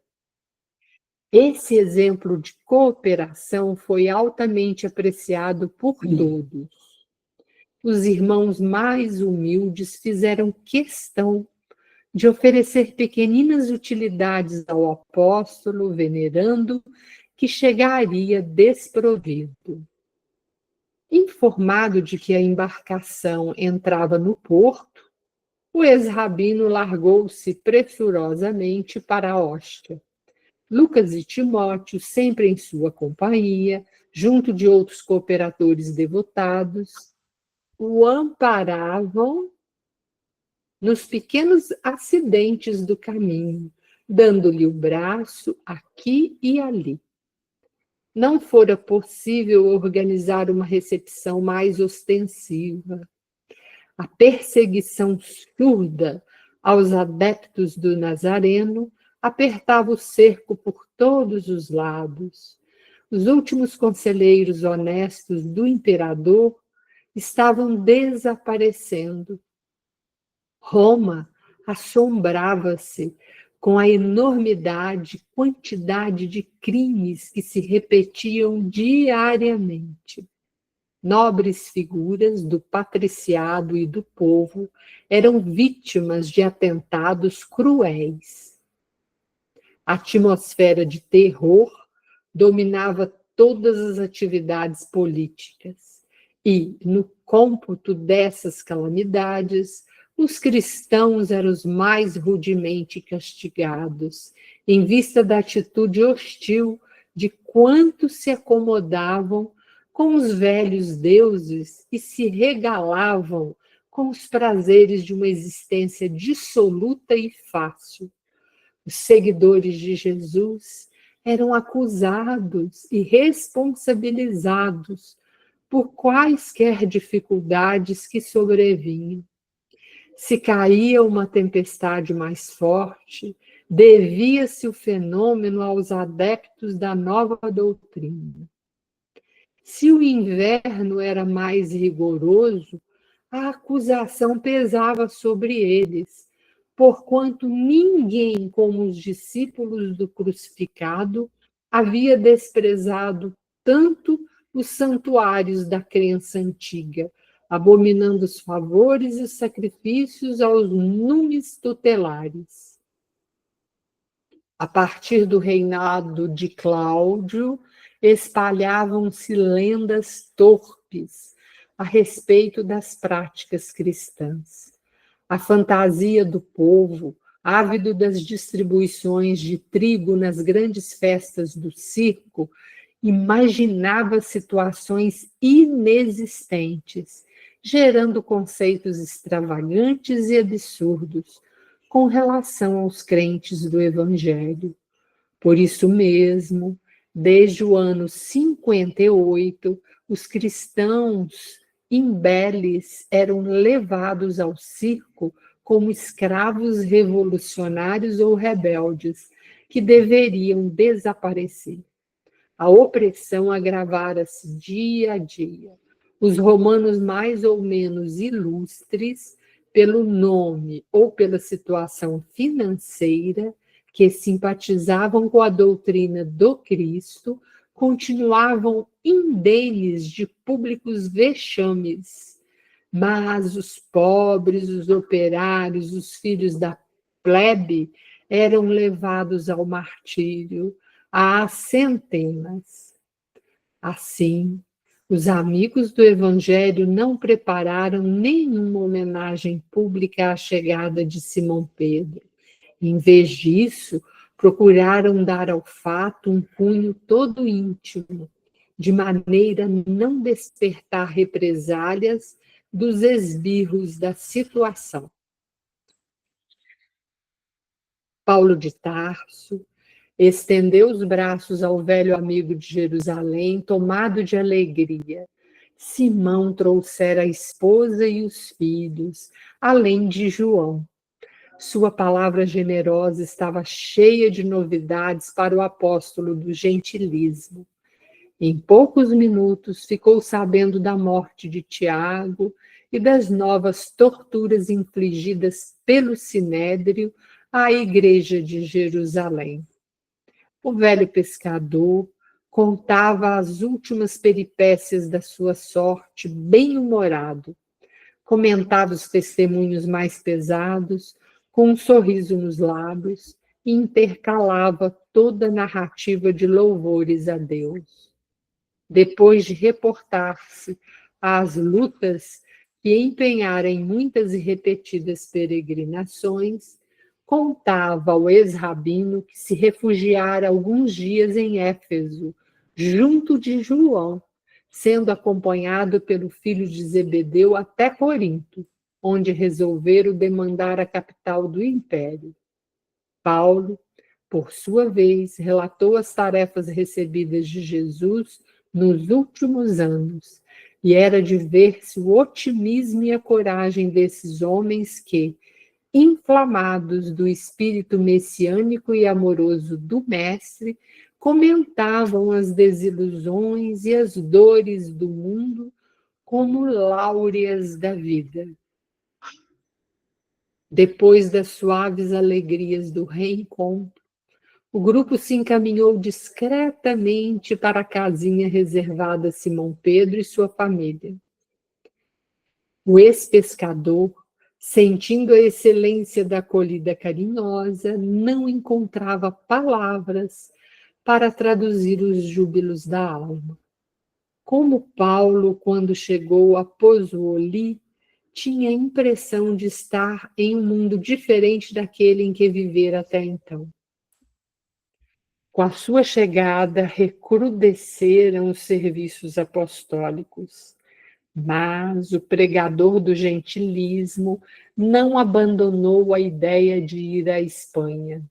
Esse exemplo de cooperação foi altamente apreciado por todos. Os irmãos mais humildes fizeram questão de oferecer pequeninas utilidades ao apóstolo, venerando que chegaria desprovido. Informado de que a embarcação entrava no porto, o ex-rabino largou-se pressurosamente para a hóstia. Lucas e Timóteo, sempre em sua companhia, junto de outros cooperadores devotados, o amparavam nos pequenos acidentes do caminho, dando-lhe o braço aqui e ali. Não fora possível organizar uma recepção mais ostensiva. A perseguição surda aos adeptos do Nazareno apertava o cerco por todos os lados. Os últimos conselheiros honestos do imperador estavam desaparecendo. Roma assombrava-se com a enormidade, quantidade de crimes que se repetiam diariamente. Nobres figuras do patriciado e do povo eram vítimas de atentados cruéis. A atmosfera de terror dominava todas as atividades políticas e, no cômputo dessas calamidades, os cristãos eram os mais rudemente castigados, em vista da atitude hostil de quantos se acomodavam com os velhos deuses e se regalavam com os prazeres de uma existência dissoluta e fácil. Os seguidores de Jesus eram acusados e responsabilizados por quaisquer dificuldades que sobrevinham. Se caía uma tempestade mais forte, devia-se o fenômeno aos adeptos da nova doutrina. Se o inverno era mais rigoroso, a acusação pesava sobre eles, porquanto ninguém, como os discípulos do crucificado, havia desprezado tanto os santuários da crença antiga, abominando os favores e os sacrifícios aos numes tutelares. A partir do reinado de Cláudio, espalhavam-se lendas torpes a respeito das práticas cristãs. A fantasia do povo, ávido das distribuições de trigo nas grandes festas do circo, imaginava situações inexistentes, gerando conceitos extravagantes e absurdos com relação aos crentes do Evangelho. Por isso mesmo, desde o ano 58, os cristãos imbeles eram levados ao circo como escravos revolucionários ou rebeldes, que deveriam desaparecer. A opressão agravara-se dia a dia. Os romanos mais ou menos ilustres, pelo nome ou pela situação financeira, que simpatizavam com a doutrina do Cristo, continuavam indeles de públicos vexames. Mas os pobres, os operários, os filhos da plebe eram levados ao martírio, às centenas. Assim, os amigos do Evangelho não prepararam nenhuma homenagem pública à chegada de Simão Pedro. Em vez disso, procuraram dar ao fato um cunho todo íntimo, de maneira a não despertar represálias dos esbirros da situação. Paulo de Tarso estendeu os braços ao velho amigo de Jerusalém, tomado de alegria. Simão trouxera a esposa e os filhos, além de João. Sua palavra generosa estava cheia de novidades para o apóstolo do gentilismo. Em poucos minutos, ficou sabendo da morte de Tiago e das novas torturas infligidas pelo Sinédrio à igreja de Jerusalém. O velho pescador contava as últimas peripécias da sua sorte, bem-humorado. Comentava os testemunhos mais pesados, com um sorriso nos lábios, e intercalava toda a narrativa de louvores a Deus. Depois de reportar-se às lutas que empenhara em muitas e repetidas peregrinações, contava ao ex-rabino que se refugiara alguns dias em Éfeso, junto de João, sendo acompanhado pelo filho de Zebedeu até Corinto, onde resolveram demandar a capital do império. Paulo, por sua vez, relatou as tarefas recebidas de Jesus nos últimos anos, e era de ver-se o otimismo e a coragem desses homens que, inflamados do espírito messiânico e amoroso do Mestre, comentavam as desilusões e as dores do mundo como láureas da vida. Depois das suaves alegrias do reencontro, o grupo se encaminhou discretamente para a casinha reservada a Simão Pedro e sua família. O ex-pescador, sentindo a excelência da acolhida carinhosa, não encontrava palavras para traduzir os júbilos da alma. Como Paulo, quando chegou a Pozzuoli, tinha a impressão de estar em um mundo diferente daquele em que vivera até então. Com a sua chegada, recrudesceram os serviços apostólicos, mas o pregador do gentilismo não abandonou a ideia de ir à Espanha,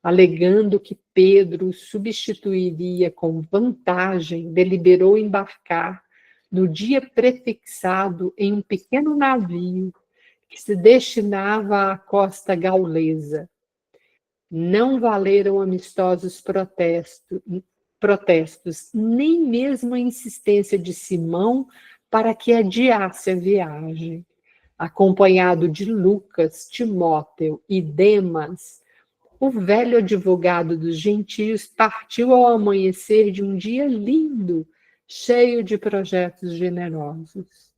alegando que Pedro o substituiria com vantagem, deliberou embarcar no dia prefixado em um pequeno navio que se destinava à costa gaulesa. Não valeram amistosos protestos, nem mesmo a insistência de Simão para que adiasse a viagem. Acompanhado de Lucas, Timóteo e Demas, o velho advogado dos gentios partiu ao amanhecer de um dia lindo, cheio de projetos generosos.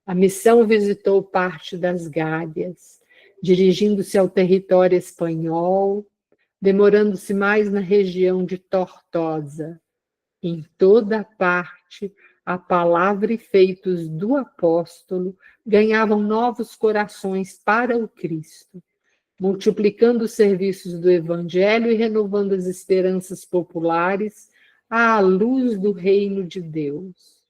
A missão visitou parte das Gálias, dirigindo-se ao território espanhol, demorando-se mais na região de Tortosa. Em toda parte, a palavra e feitos do apóstolo ganhavam novos corações para o Cristo, multiplicando os serviços do Evangelho e renovando as esperanças populares à luz do reino de Deus.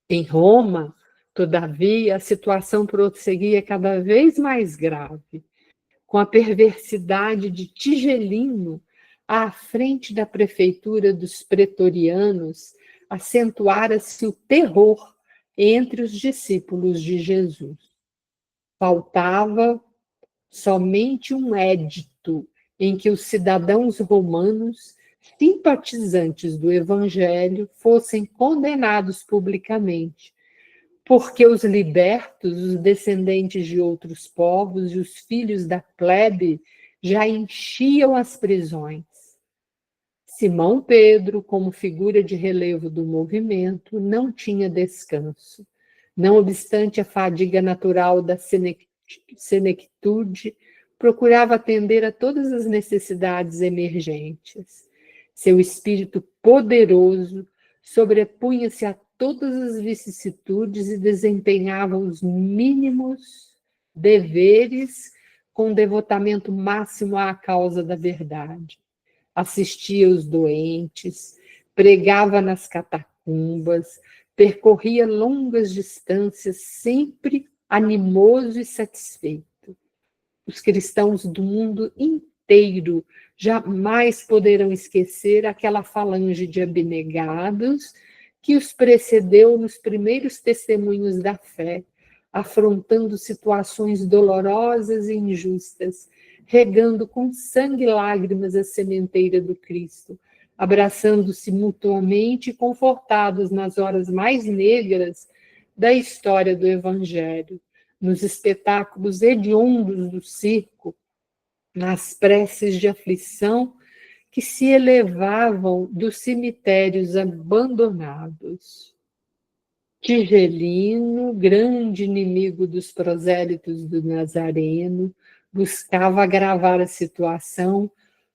Em Roma, todavia, a situação prosseguia cada vez mais grave, com a perversidade de Tigelino à frente da prefeitura dos pretorianos, acentuara-se o terror entre os discípulos de Jesus. Faltava somente um édito em que os cidadãos romanos, simpatizantes do Evangelho, fossem condenados publicamente, porque os libertos, os descendentes de outros povos e os filhos da plebe já enchiam as prisões. Simão Pedro, como figura de relevo do movimento, não tinha descanso. Não obstante a fadiga natural da senectude, procurava atender a todas as necessidades emergentes. Seu espírito poderoso sobrepunha-se a todas as vicissitudes e desempenhava os mínimos deveres com devotamento máximo à causa da verdade. Assistia os doentes, pregava nas catacumbas, percorria longas distâncias, sempre animoso e satisfeito. Os cristãos do mundo inteiro jamais poderão esquecer aquela falange de abnegados que os precedeu nos primeiros testemunhos da fé, afrontando situações dolorosas e injustas, regando com sangue e lágrimas a sementeira do Cristo, abraçando-se mutuamente e confortados nas horas mais negras da história do Evangelho, nos espetáculos hediondos do circo, nas preces de aflição que se elevavam dos cemitérios abandonados. Tigelino, grande inimigo dos prosélitos do Nazareno, buscava agravar a situação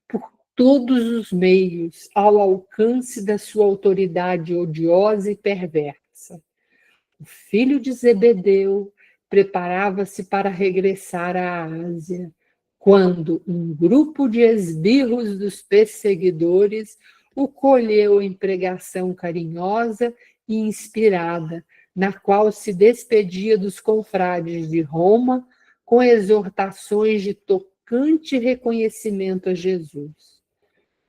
por todos os meios, ao alcance da sua autoridade odiosa e perversa. O filho de Zebedeu preparava-se para regressar à Ásia, quando um grupo de esbirros dos perseguidores o colheu em pregação carinhosa e inspirada, na qual se despedia dos confrades de Roma com exortações de tocante reconhecimento a Jesus.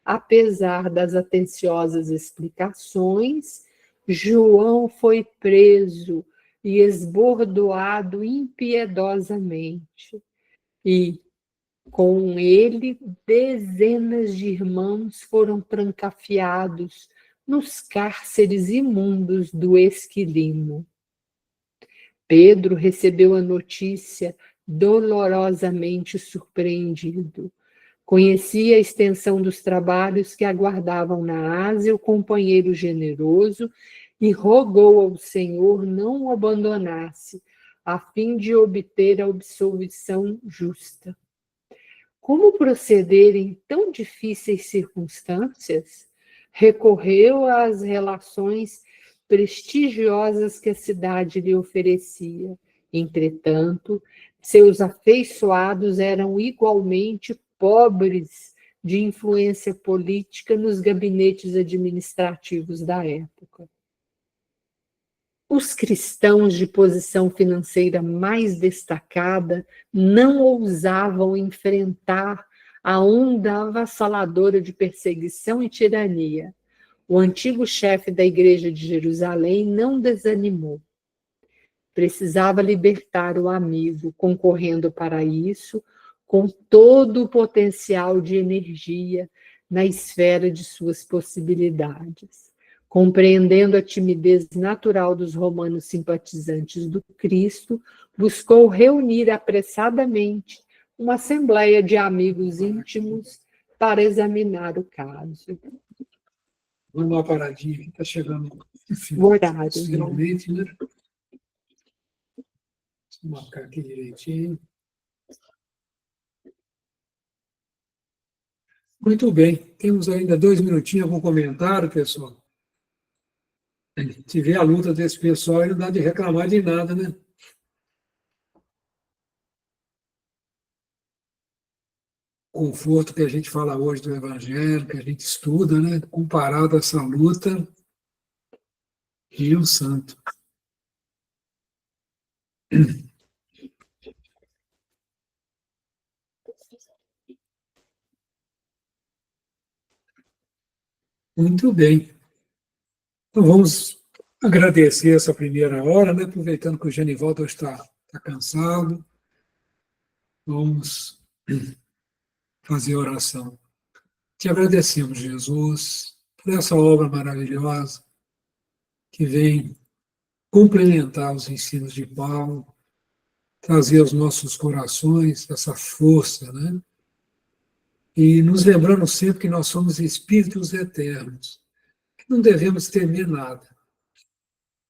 Apesar das atenciosas explicações, João foi preso e esbordoado impiedosamente, e com ele dezenas de irmãos foram trancafiados nos cárceres imundos do Esquilino. Pedro recebeu a notícia dolorosamente surpreendido. Conhecia a extensão dos trabalhos que aguardavam na Ásia o companheiro generoso e rogou ao Senhor não o abandonasse, a fim de obter a absolvição justa. Como proceder em tão difíceis circunstâncias? Recorreu às relações prestigiosas que a cidade lhe oferecia. Entretanto, seus afeiçoados eram igualmente pobres de influência política nos gabinetes administrativos da época. Os cristãos de posição financeira mais destacada não ousavam enfrentar a onda avassaladora de perseguição e tirania. O antigo chefe da Igreja de Jerusalém não desanimou. Precisava libertar o amigo, concorrendo para isso com todo o potencial de energia na esfera de suas possibilidades. Compreendendo a timidez natural dos romanos simpatizantes do Cristo, buscou reunir apressadamente uma assembleia de amigos íntimos para examinar o caso. Vamos dar uma paradinha aqui, está chegando O horário. finalmente, né? Vou marcar aqui direitinho. Muito bem, temos ainda 2 minutinhos para um comentário, pessoal. Se vê a luta desse pessoal, aí não dá de reclamar de nada, né? O conforto que a gente fala hoje do Evangelho, que a gente estuda, né? Comparado a essa luta, Rio Santo. Muito bem. Então vamos agradecer essa primeira hora, né? Aproveitando que o Genivaldo está cansado. Vamos fazer oração. Te agradecemos, Jesus, por essa obra maravilhosa que vem complementar os ensinos de Paulo, trazer aos nossos corações essa força, né? E nos lembrando sempre que nós somos espíritos eternos, que não devemos temer nada.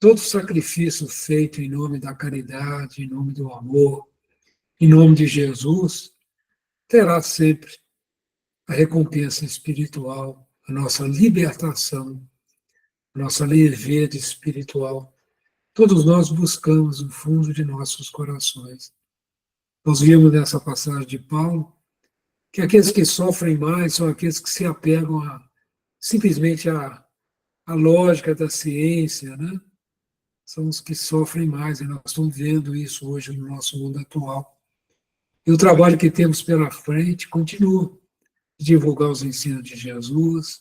Todo sacrifício feito em nome da caridade, em nome do amor, em nome de Jesus, terá sempre a recompensa espiritual, a nossa libertação, a nossa leveza espiritual. Todos nós buscamos no fundo de nossos corações. Nós vimos nessa passagem de Paulo que aqueles que sofrem mais são aqueles que se apegam simplesmente à lógica da ciência, né? São os que sofrem mais, e nós estamos vendo isso hoje no nosso mundo atual. E o trabalho que temos pela frente continua de divulgar os ensinos de Jesus,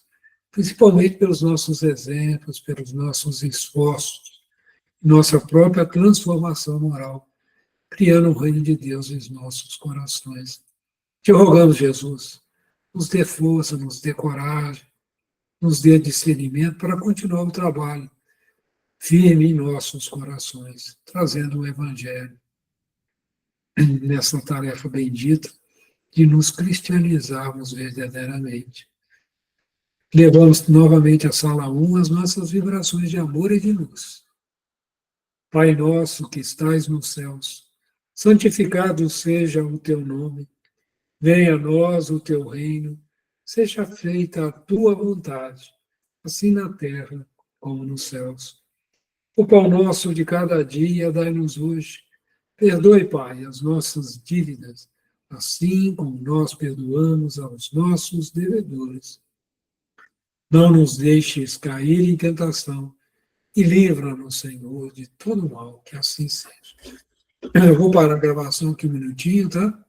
principalmente pelos nossos exemplos, pelos nossos esforços, nossa própria transformação moral criando o reino de Deus em nossos corações. Te rogamos, Jesus, nos dê força, nos dê coragem, nos dê discernimento para continuar o trabalho firme em nossos corações, trazendo o Evangelho nessa tarefa bendita de nos cristianizarmos verdadeiramente. Levamos novamente à sala 1 as nossas vibrações de amor e de luz. Pai nosso que estais nos céus, santificado seja o teu nome, venha a nós o teu reino, seja feita a tua vontade, assim na terra como nos céus. O pão nosso de cada dia dai-nos hoje. Perdoe, Pai, as nossas dívidas, assim como nós perdoamos aos nossos devedores. Não nos deixes cair em tentação e livra-nos, Senhor, de todo mal, que assim seja. Eu vou parar a gravação aqui um minutinho, tá?